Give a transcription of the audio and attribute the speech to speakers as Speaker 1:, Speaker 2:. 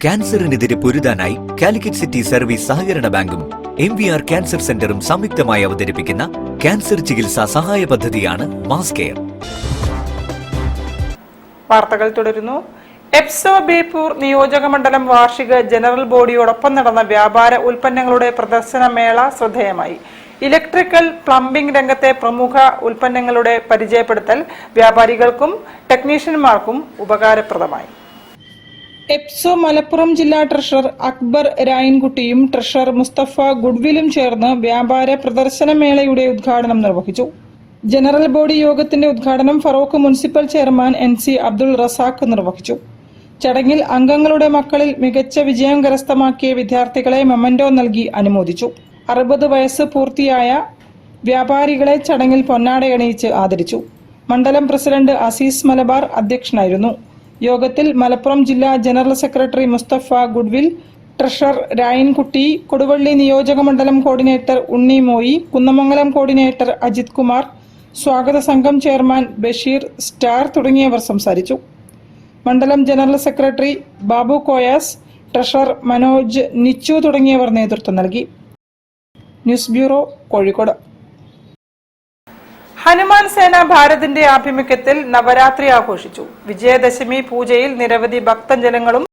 Speaker 1: ക്യാൻസറിനെതിരെ പൊരുതാനായി Calicut city service സഹകരണ ബാങ്കും MVR cancer സെന്ററും സംയുക്തമായി അവതരിപ്പിക്കുന്ന ക്യാൻസർ ചികിത്സാ സഹായ പദ്ധതിയാണ് മാസ് കെയർ.
Speaker 2: വാർത്തകൾ തുടരുന്നു. എപ്സോ ബേപ്പൂർ നിയോജക മണ്ഡലം വാർഷിക ജനറൽ ബോഡിയോടൊപ്പം നടന്ന വ്യാപാര ഉൽപ്പന്നങ്ങളുടെ പ്രദർശന മേള ശ്രദ്ധേയമായി. ഇലക്ട്രിക്കൽ, പ്ലംബിംഗ് രംഗത്തെ പ്രമുഖ ഉൽപ്പന്നങ്ങളുടെ പരിചയപ്പെടുത്തൽ വ്യാപാരികൾക്കും ടെക്നീഷ്യന്മാർക്കും ഉപകാരപ്രദമായി. എപ്സോ മലപ്പുറം ജില്ലാ ട്രഷറർ അക്ബർ രായൻകുട്ടിയും ട്രഷറർ മുസ്തഫ ഗുഡ്വിലും ചേർന്ന് വ്യാപാര പ്രദർശന മേളയുടെ ഉദ്ഘാടനം നിർവഹിച്ചു. ജനറൽ ബോഡി യോഗത്തിന്റെ ഉദ്ഘാടനം Feroke municipal chairman NC Abdul Razak നിർവഹിച്ചു. ചടങ്ങിൽ അംഗങ്ങളുടെ മക്കളിൽ മികച്ച വിജയം കരസ്ഥമാക്കിയ വിദ്യാർത്ഥികളെ മൊമന്റോ നൽകി അനുമോദിച്ചു. 60 വയസ്സ് പൂർത്തിയായ വ്യാപാരികളെ ചടങ്ങിൽ പൊന്നാടയണിയിച്ച് ആദരിച്ചു. മണ്ഡലം പ്രസിഡന്റ് അസീസ് മലബാർ അധ്യക്ഷനായിരുന്നു. യോഗത്തിൽ മലപ്പുറം ജില്ലാ general secretary Mustafa Goodwill, treasurer Rayankutty, Koduvally നിയോജക മണ്ഡലം കോർഡിനേറ്റർ ഉണ്ണി മോയി, കുന്നമംഗലം കോർഡിനേറ്റർ അജിത് കുമാർ, സ്വാഗത സംഘം ചെയർമാൻ ബഷീർ സ്റ്റാർ തുടങ്ങിയവർ സംസാരിച്ചു. മണ്ഡലം general secretary Babu Koyas, treasurer Manoj Nichu തുടങ്ങിയവർ നേതൃത്വം നൽകി. News bureau, Kozhikode. ഹനുമാൻ സേന ഭാരതിന്റെ ആഭിമുഖ്യത്തിൽ നവരാത്രി ആഘോഷിച്ചു. വിജയദശമി പൂജയിൽ നിരവധി ഭക്തജനങ്ങളും